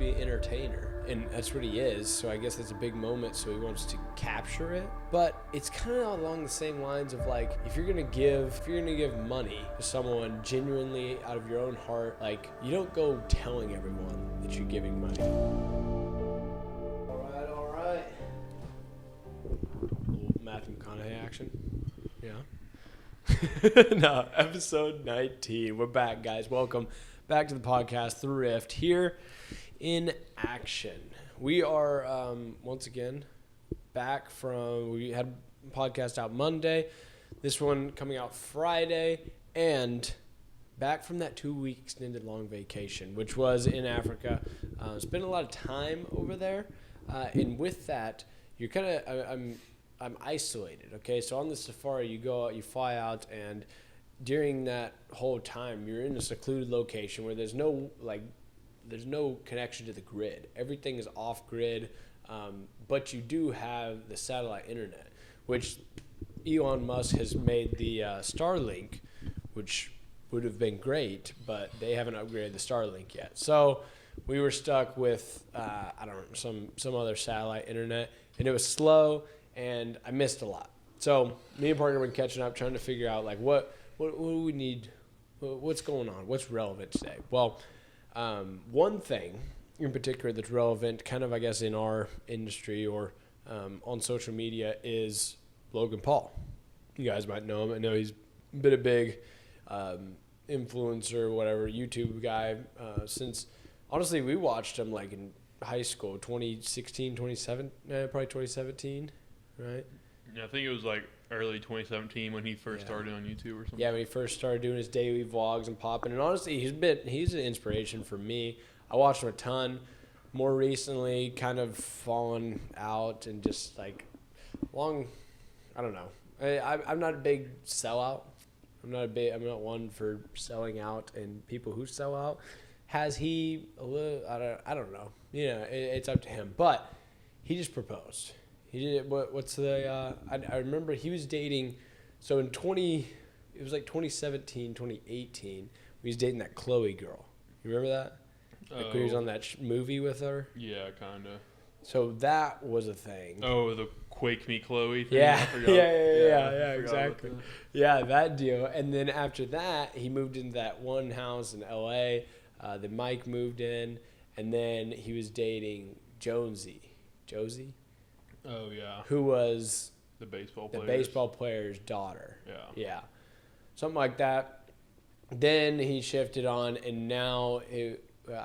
be an entertainer, and that's what he is. So I guess it's a big moment, so he wants to capture it. But it's kind of along the same lines of like, if you're gonna give money to someone genuinely out of your own heart, like you don't go telling everyone that you're giving money. All right. Little Matthew McConaughey action. Yeah. No, episode 19. We're back, guys. Welcome back to the podcast, The Rift, here in action. We are, once again, back from, we had a podcast out Monday, this one coming out Friday, and back from that 2-week extended long vacation, which was in Africa. Spent a lot of time over there, and with that, you're kind of, I'm isolated, okay? So on the safari, you go out, you fly out, and during that whole time, you're in a secluded location where there's no connection to the grid. Everything is off grid, but you do have the satellite internet, which Elon Musk has made the Starlink, which would have been great, but they haven't upgraded the Starlink yet. So we were stuck with, some other satellite internet, and it was slow, and I missed a lot. So me and partner were catching up, trying to figure out like what do we need, what's going on, what's relevant today. Well, one thing in particular that's relevant, kind of I guess in our industry or on social media, is Logan Paul. You guys might know him. I know he's been a big influencer, whatever, YouTube guy since honestly we watched him like in high school, 2016, 2017, probably 2017. Right? Yeah, I think it was like early 2017 when he first started on YouTube or something. Yeah, when he first started doing his daily vlogs and popping. And honestly, he's an inspiration for me. I watched him a ton. More recently, kind of fallen out and just like I don't know. I'm not a big sellout. I'm not one for selling out and people who sell out. Has he a little? I don't know. You know, it's up to him. But he just proposed. He did what's the I remember he was dating, so it was like 2017, 2018, he was dating that Chloe girl. You remember that? Like when he was on that movie with her? Yeah, kind of. So that was a thing. Oh, the Quake Me Chloe thing? Yeah, yeah, exactly. Yeah, that deal. And then after that, he moved into that one house in L.A. Then Mike moved in, and then he was dating Josie? Oh, yeah. Who was the baseball player's daughter. Yeah. Yeah. Something like that. Then he shifted on, and now I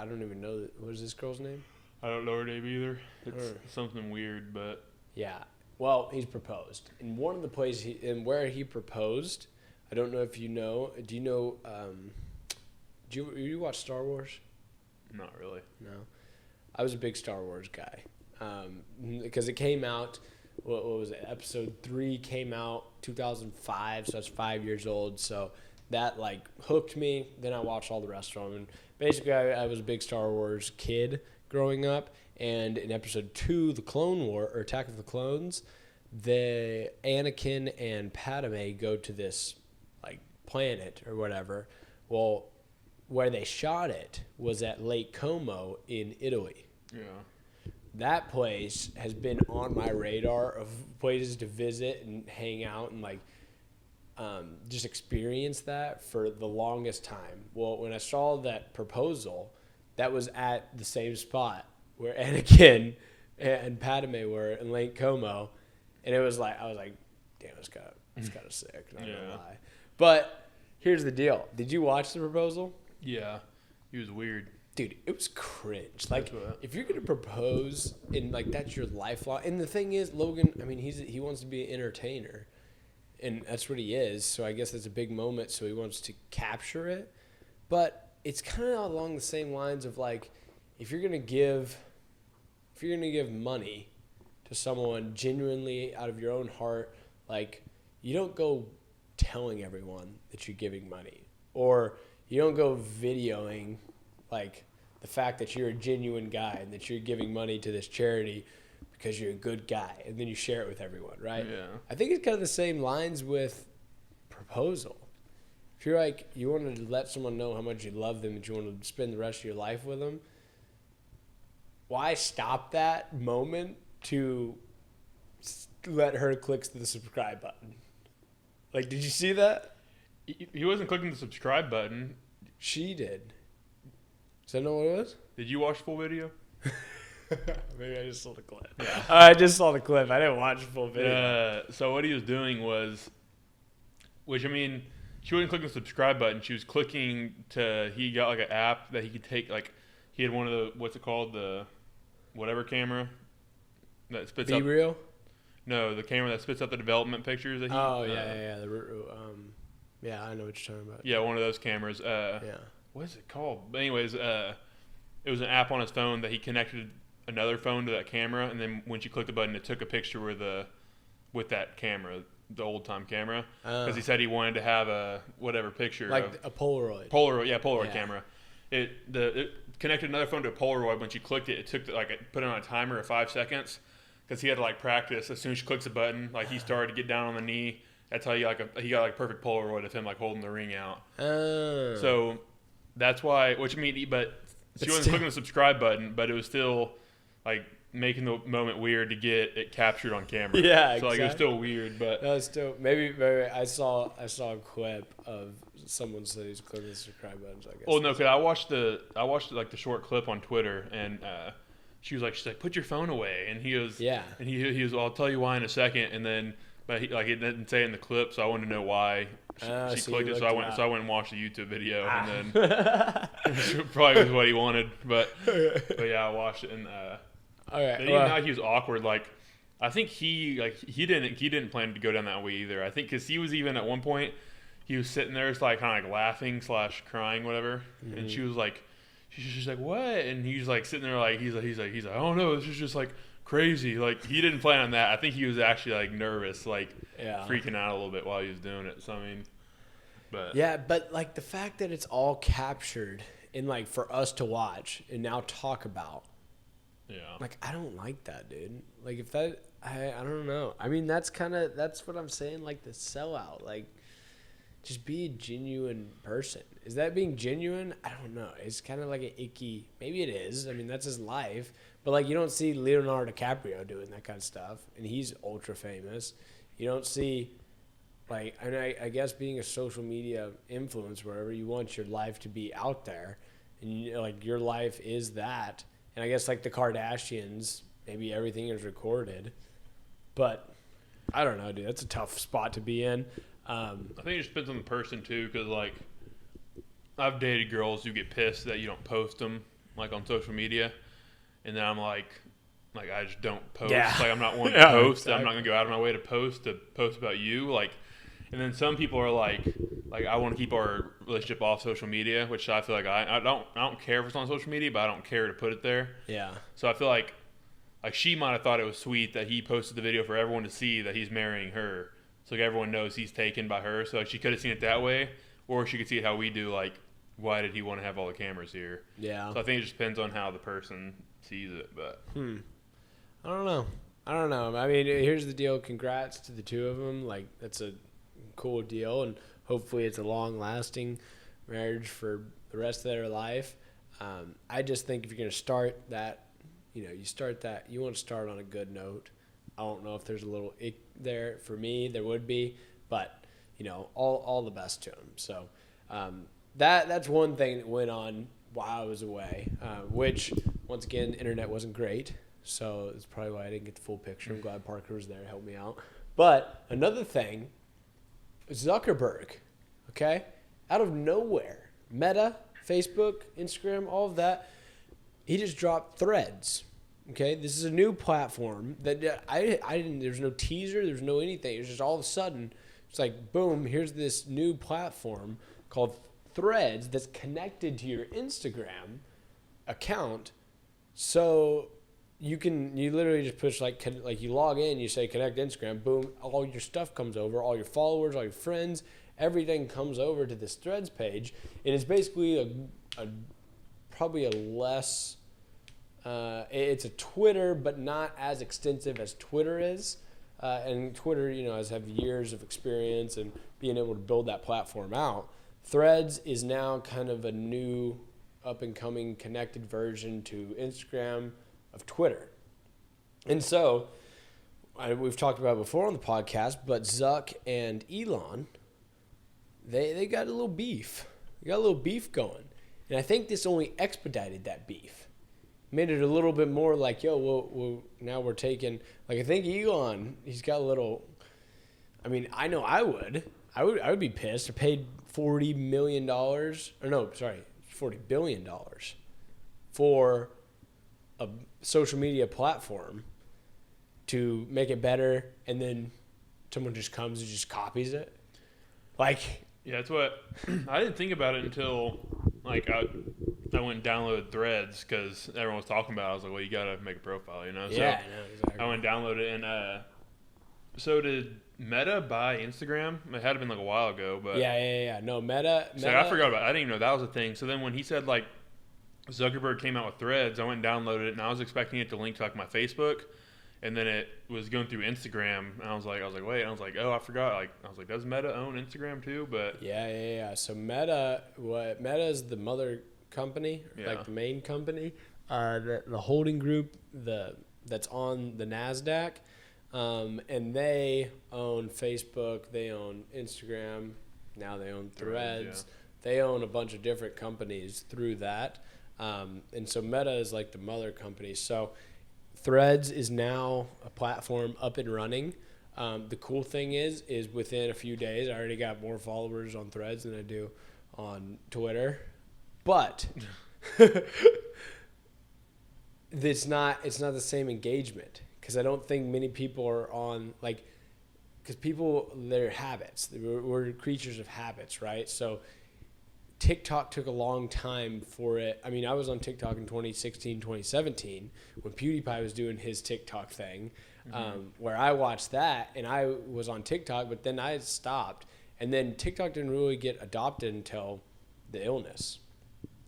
don't even know. What is this girl's name? I don't know her name either. It's something weird, but... Yeah. Well, he's proposed. And one of the places where he proposed, I don't know if you know. Do you know... do you watch Star Wars? Not really. No. I was a big Star Wars guy. Because it came out, what was it? Episode 3 came out 2005, so that's 5 years old. So that like hooked me. Then I watched all the rest of them. And basically, I was a big Star Wars kid growing up. And in episode 2, the Clone War or Attack of the Clones, the Anakin and Padme go to this like planet or whatever. Well, where they shot it was at Lake Como in Italy. Yeah. That place has been on my radar of places to visit and hang out and like just experience that for the longest time. Well, when I saw that proposal, that was at the same spot where Anakin and Padme were in Lake Como, and it was like I was like, damn, it's kind of sick. Not gonna lie. But here's the deal: did you watch the proposal? Yeah, he was weird. Dude, it was cringe. Like, if you're gonna propose and like that's your lifelong, and the thing is, Logan, I mean, he wants to be an entertainer, and that's what he is. So I guess it's a big moment. So he wants to capture it, but it's kind of along the same lines of like, if you're gonna give money to someone genuinely out of your own heart, like you don't go telling everyone that you're giving money, or you don't go videoing like the fact that you're a genuine guy and that you're giving money to this charity because you're a good guy, and then you share it with everyone, right? Yeah. I think it's kind of the same lines with proposal. If you're like, you want to let someone know how much you love them, that you want to spend the rest of your life with them, why stop that moment to let her click the subscribe button? Like, did you see that? He wasn't clicking the subscribe button. She did. Does that know what it was? Did you watch the full video? Maybe I just saw the clip. Yeah. I just saw the clip. I didn't watch the full video. So what he was doing was, which I mean, she wasn't clicking the subscribe button. She was clicking he got like an app that he could take, like, he had one of the, what's it called? The whatever camera that spits up. Real? No, the camera that spits up the development pictures that he. Oh, yeah. Yeah, I know what you're talking about. Yeah, one of those cameras. Yeah. What is it called? But anyways, it was an app on his phone that he connected another phone to that camera, and then when she clicked the button, it took a picture with that camera, the old time camera, because he said he wanted to have a whatever picture, like a Polaroid. Polaroid camera. It connected another phone to a Polaroid. When she clicked it, it took it put it on a timer of 5 seconds, because he had to like practice. As soon as she clicks a button, like he started to get down on the knee. That's how he got like perfect Polaroid of him like holding the ring out. So that's why. Which I mean, but she wasn't clicking the subscribe button, but it was still like making the moment weird to get it captured on camera. Yeah, so like it was still weird, but no, it's still maybe I saw a clip of someone said he's clicking the subscribe button. So I guess. Well, no, because I watched like the short clip on Twitter, and she's like, put your phone away, and he was and he was, I'll tell you why in a second, and then. But he, like, it didn't say in the clip, so I wanted to know why she clicked it. So I went and watched the YouTube video, and then probably was what he wanted. But yeah, I watched it, and okay. Even now he was awkward. Like, I think he didn't plan to go down that way either. I think because he was even at one point he was sitting there, just like kind of like laughing / crying, whatever, and she was like, she's like, what? And he's like sitting there like he's like I don't know, this is just like. Crazy, like he didn't plan on that. I think he was actually like nervous, like freaking out a little bit while he was doing it. So I mean, but like the fact that it's all captured and like for us to watch and now talk about, like I don't like that, dude. Like if that, I don't know. I mean that's what I'm saying. Like the sellout, like just be a genuine person. Is that being genuine? I don't know. It's kind of like an icky. Maybe it is. I mean that's his life. But, like, you don't see Leonardo DiCaprio doing that kind of stuff, and he's ultra famous. You don't see, like, and I guess being a social media influencer, wherever you want your life to be out there, and, like, your life is that. And I guess, like, the Kardashians, maybe everything is recorded. But I don't know, dude. That's a tough spot to be in. I think it just depends on the person, too, because, like, I've dated girls who get pissed that you don't post them, like, on social media. And then I'm like I just don't post. Yeah. Like I'm not one to post. Exactly. I'm not gonna go out of my way to post about you. Like, and then some people are like I want to keep our relationship off social media, which I feel like I don't care if it's on social media, but I don't care to put it there. Yeah. So I feel like she might have thought it was sweet that he posted the video for everyone to see that he's marrying her, so like everyone knows he's taken by her. So like, she could have seen it that way, or she could see it how we do. Like, why did he want to have all the cameras here? Yeah. So I think it just depends on how the person sees it, but I don't know. I mean, here's the deal. Congrats to the two of them. Like, that's a cool deal, and hopefully it's a long-lasting marriage for the rest of their life. I just think if you're going to start that, you want to start on a good note. I don't know if there's a little ick there. For me, there would be, but, all the best to them. So that's one thing that went on while I was away, which, once again, the internet wasn't great, so that's probably why I didn't get the full picture. I'm glad Parker was there to help me out. But another thing, Zuckerberg, okay, out of nowhere, Meta, Facebook, Instagram, all of that, he just dropped Threads. Okay, this is a new platform that I didn't. There's no teaser. There's no anything. It was just all of a sudden, it's like boom. Here's this new platform called Threads that's connected to your Instagram account, so you literally just push like you log in, you say connect Instagram, boom, all your stuff comes over, all your followers, all your friends, everything comes over to this Threads page, and it's basically probably a less. It's a Twitter, but not as extensive as Twitter is. And Twitter, has have years of experience and being able to build that platform out. Threads is now kind of a new up-and-coming connected version to Instagram, of Twitter. And so, we've talked about it before on the podcast, but Zuck and Elon, they got a little beef. They got a little beef going. And I think this only expedited that beef. Made it a little bit more like, yo, now we're taking, like, I think Elon, he's got a little, I mean, I know I would be pissed. I paid $40 million, $40 billion for a social media platform to make it better, and then someone just comes and just copies it. Like, yeah, that's what I didn't think about it until like I went and downloaded Threads because everyone was talking about it. I was like, well, you gotta make a profile, you know? So yeah, no, exactly. I went and downloaded it, and so did Meta buy Instagram? It had been like a while ago, but yeah. No, Meta. So I forgot about it. I didn't even know that was a thing. So then when he said like Zuckerberg came out with Threads, I went and downloaded it, and I was expecting it to link to like my Facebook, and then it was going through Instagram, and I was like, wait, I was like, oh, I forgot. Like, I was like, does Meta own Instagram too? But yeah. So Meta is the mother company, like the main company, the holding group, that's on the NASDAQ. And they own Facebook, they own Instagram, now they own Threads. They own a bunch of different companies through that. And so Meta is like the mother company. So Threads is now a platform up and running. The cool thing is within a few days, I already got more followers on Threads than I do on Twitter. But it's not the same engagement. Because I don't think many people are on, like, because people, they're habits. We're creatures of habits, right? So TikTok took a long time for it. I mean, I was on TikTok in 2016, 2017 when PewDiePie was doing his TikTok thing, where I watched that, and I was on TikTok, but then I stopped. And then TikTok didn't really get adopted until the illness,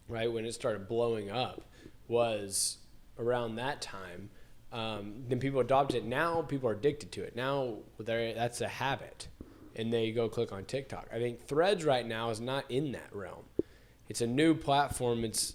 right? When it started blowing up was around that time. Then people adopt it. Now people are addicted to it. Now that's a habit, and they go click on TikTok. I think Threads right now is not in that realm. It's a new platform. It's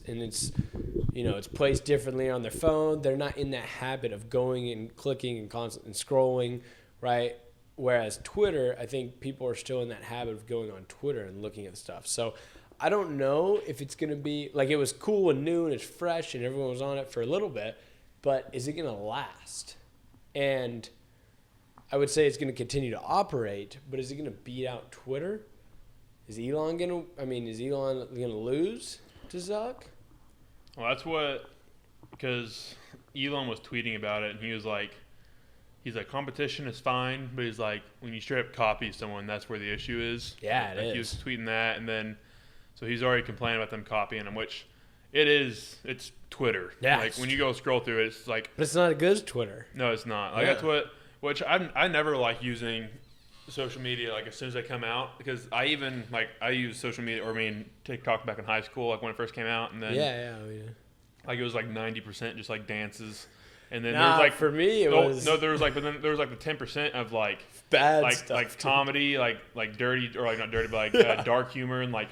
placed differently on their phone. They're not in that habit of going and clicking and constantly scrolling, right? Whereas Twitter, I think people are still in that habit of going on Twitter and looking at stuff. So I don't know if it's going to be like, it was cool and new and it's fresh and everyone was on it for a little bit. But is it going to last? And I would say it's going to continue to operate, but is it going to beat out Twitter? Is Elon going to lose to Zuck? Well, because Elon was tweeting about it, and he's like, competition is fine, but he's like, when you straight up copy someone, that's where the issue is. Yeah, it is. He was tweeting that, and then, so he's already complaining about them copying him, which it's Twitter. Yeah. Like, when you go scroll through it, it's like... But it's not as good as Twitter. No, it's not. Like, that's which I never like using social media, like, as soon as they come out, because I use social media, TikTok back in high school, like, when it first came out, and then... Yeah. Like, it was, like, 90% just, like, dances. And then there was, like... for me, it was... No, there was, like, but then there was, like, the 10% of, like... Bad stuff. Like, comedy, like, dirty, or, like, not dirty, but, like, dark humor, and, like...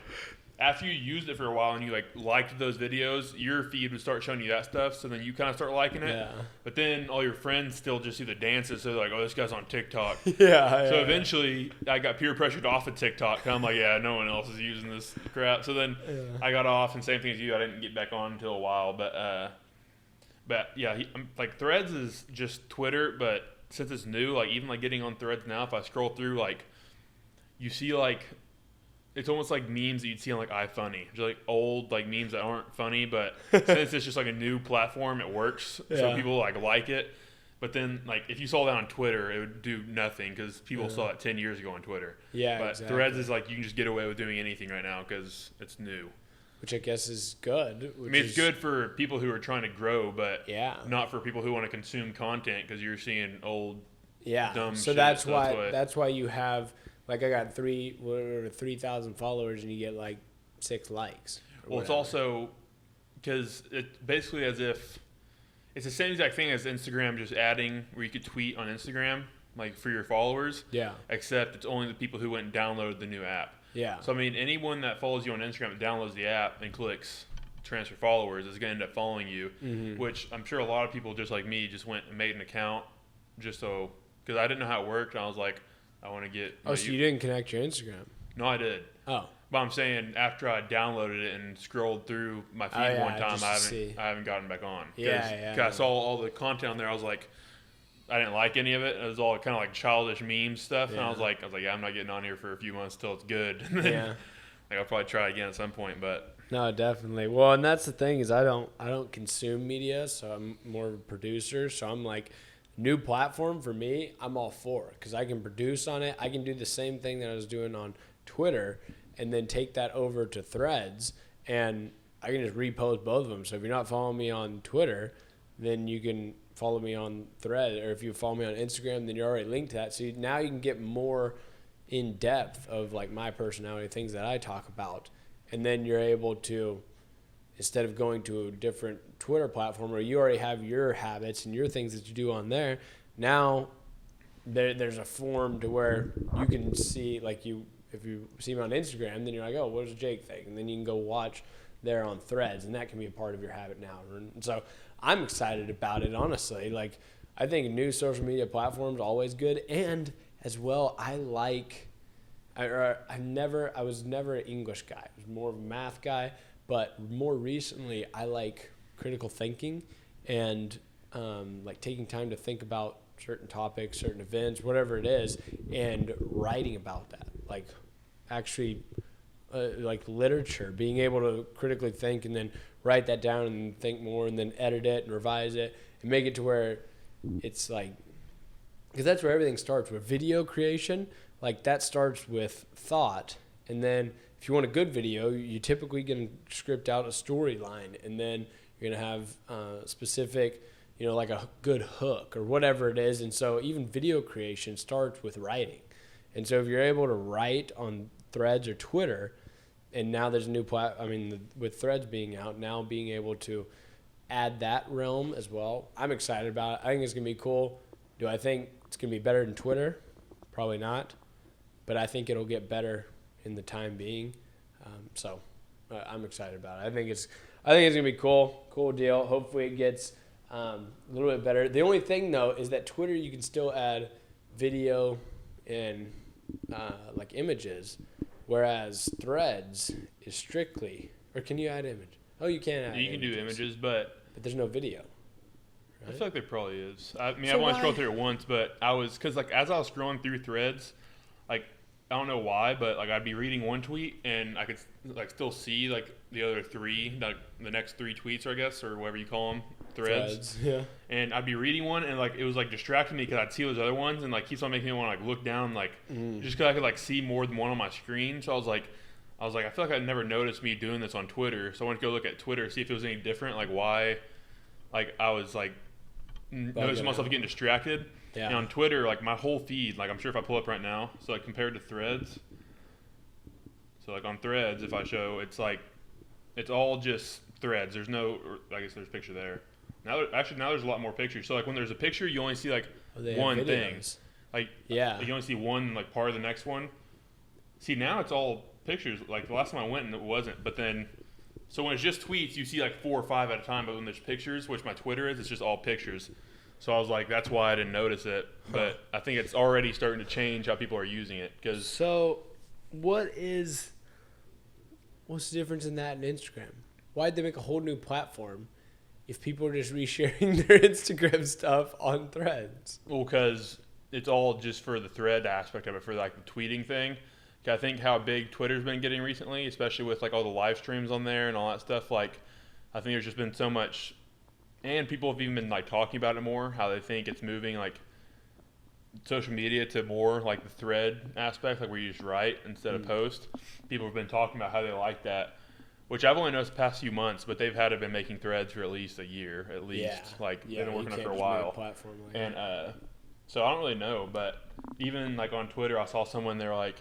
After you used it for a while and you liked those videos, your feed would start showing you that stuff. So then you kind of start liking it. Yeah. But then all your friends still just see the dances. So they're like, oh, this guy's on TikTok. Yeah. So eventually I got peer pressured off of TikTok. I'm like, yeah, no one else is using this crap. So then I got off, and same thing as you. I didn't get back on until a while. But yeah, like Threads is just Twitter. But since it's new, like even like getting on Threads now, if I scroll through, like you see like, it's almost like memes that you'd see on like iFunny, just like old like memes that aren't funny, but since it's just like a new platform, it works. So people like it. But then like if you saw that on Twitter, it would do nothing because people saw it 10 years ago on Twitter. Yeah, but exactly. Threads is like you can just get away with doing anything right now because it's new. Which I guess is good. It's good for people who are trying to grow, but not for people who want to consume content because you're seeing old dumb so shit. That's why you have. Like I got 3,000 followers and you get like 6 likes. Well, it's also because it's basically as if it's the same exact thing as Instagram, just adding where you could tweet on Instagram, like for your followers. Yeah. Except it's only the people who went and downloaded the new app. Yeah. So I mean, anyone that follows you on Instagram and downloads the app and clicks transfer followers is going to end up following you, which I'm sure a lot of people just like me just went and made an account just so, because I didn't know how it worked. And I was like, I want to get. Oh, so you didn't connect your Instagram? No, I did. Oh. But I'm saying after I downloaded it and scrolled through my feed one time, I haven't gotten back on. Because I saw all the content on there. I was like, I didn't like any of it. It was all kind of like childish meme stuff. And I was like, yeah, I'm not getting on here for a few months till it's good. Yeah. Like I'll probably try again at some point, but. No, definitely. Well, and that's the thing is I don't consume media, so I'm more of a producer. So I'm like, new platform for me, I'm all for it because I can produce on it. I can do the same thing that I was doing on Twitter and then take that over to Threads, and I can just repost both of them. So if you're not following me on Twitter, then you can follow me on Thread, or if you follow me on Instagram, then you're already linked to that. So now you can get more in depth of like my personality, things that I talk about, and then you're able to, instead of going to a different Twitter platform where you already have your habits and your things that you do on there, now there's a form to where you can see, like if you see me on Instagram, then you're like, oh, what does Jake think? And then you can go watch there on Threads, and that can be a part of your habit now. And so I'm excited about it, honestly. Like, I think new social media platforms are always good, and as well, I was never an English guy. I was more of a math guy, but more recently, I like critical thinking and like taking time to think about certain topics, certain events, whatever it is, and writing about that. Like actually like literature, being able to critically think and then write that down and think more and then edit it and revise it and make it to where it's like, because that's where everything starts with video creation. Like that starts with thought, and then if you want a good video, you typically can script out a storyline, and then you're going to have specific, like a good hook or whatever it is. And so even video creation starts with writing. And so if you're able to write on Threads or Twitter, and now there's a new with Threads being out, now being able to add that realm as well, I'm excited about it. I think it's going to be cool. Do I think it's going to be better than Twitter? Probably not. But I think it'll get better in the time being. So I'm excited about it. I think it's going to be cool deal. Hopefully it gets a little bit better. The only thing though is that Twitter, you can still add video and like images, whereas Threads is strictly, or can you add image? Oh, you can add. You can do images, but there's no video. Right? I feel like there probably is. I've only scrolled through it once, but because like as I was scrolling through Threads, like I don't know why, but like I'd be reading one tweet and I could like still see like the other three, like the next three tweets, I guess, or whatever you call them, threads. Yeah. And I'd be reading one and like it was like distracting me because I'd see those other ones and like keeps on making me want to like look down, like just because I could like see more than one on my screen. So I was like, I feel like I'd never noticed me doing this on Twitter. So I went to go look at Twitter, see if it was any different, like why, like I was like noticing myself getting distracted. Yeah. And on Twitter, like my whole feed, like I'm sure if I pull up right now, so like compared to Threads, so like on Threads, if I show, it's like, it's all just threads. There's no, I guess there's a picture there. Now there's a lot more pictures. So like when there's a picture, you only see like one thing. Like yeah, you only see one like part of the next one. See, now it's all pictures. Like the last time I went and it wasn't. But then, so when it's just tweets, you see like 4 or 5 at a time. But when there's pictures, which my Twitter is, it's just all pictures. So I was like, that's why I didn't notice it. But I think it's already starting to change how people are using it. So what's the difference in that and Instagram? Why'd they make a whole new platform if people are just resharing their Instagram stuff on Threads? Well, because it's all just for the thread aspect of it, for like the tweeting thing. I think how big Twitter's been getting recently, especially with like all the live streams on there and all that stuff. Like, I think there's just been so much, and people have even been like talking about it more, how they think it's moving like social media to more like the thread aspect, like where you just write instead of post. People have been talking about how they like that, which I've only noticed the past few months, but they've had to been making threads for at least a year, at least. Yeah. Like they've been working on it for a while. And so I don't really know, but even like on Twitter, I saw someone they're like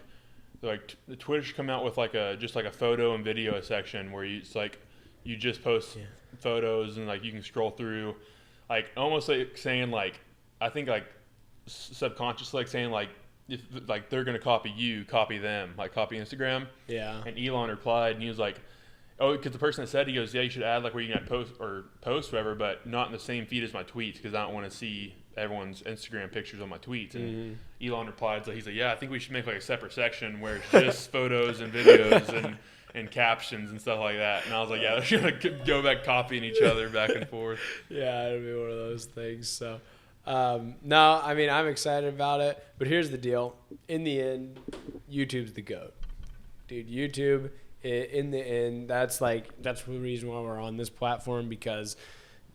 the Twitter should come out with like just like a photo and video section where it's like you just post photos and like you can scroll through, like almost like saying like, I think like subconsciously like saying like, if like they're gonna copy you, copy them, like copy Instagram. Yeah. And Elon replied and he was like, Oh, because the person that said, he goes, yeah, you should add like where you can add post whatever, but not in the same feed as my tweets because I don't want to see everyone's Instagram pictures on my tweets. And Elon replied, so he's like, yeah, I think we should make like a separate section where it's just photos and videos and captions and stuff like that. And I was like, yeah, they're going to go back copying each other back and forth. Yeah, it'll be one of those things. So, no, I mean, I'm excited about it. But here's the deal. In the end, YouTube's the GOAT. Dude, YouTube, in the end, that's the reason why we're on this platform, because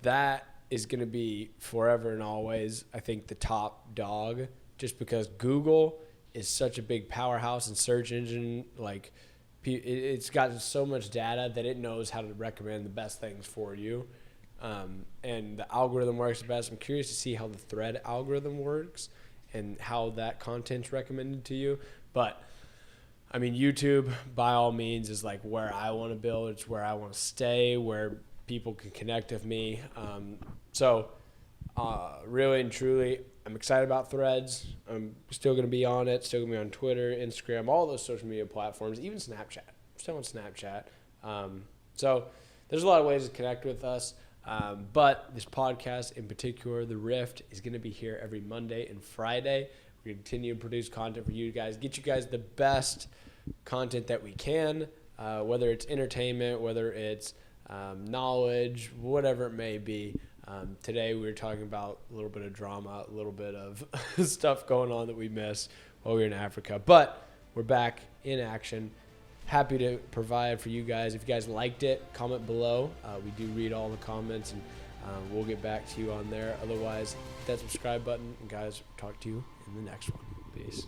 that is going to be forever and always, I think, the top dog, just because Google is such a big powerhouse and search engine. Like, it's got so much data that it knows how to recommend the best things for you. And the algorithm works the best. I'm curious to see how the thread algorithm works and how that content's recommended to you. But I mean, YouTube, by all means, is like where I want to build. It's where I want to stay, where people can connect with me. So really and truly, I'm excited about Threads. I'm still going to be on it, still going to be on Twitter, Instagram, all those social media platforms, even Snapchat. I'm still on Snapchat. So there's a lot of ways to connect with us. But this podcast in particular, The Rift, is going to be here every Monday and Friday. We're going to continue to produce content for you guys, get you guys the best content that we can, whether it's entertainment, whether it's knowledge, whatever it may be. Today we were talking about a little bit of drama, a little bit of stuff going on that we missed while we were in Africa. But we're back in action. Happy to provide for you guys. If you guys liked it, comment below. We do read all the comments, and we'll get back to you on there. Otherwise, hit that subscribe button. And guys, talk to you in the next one. Peace.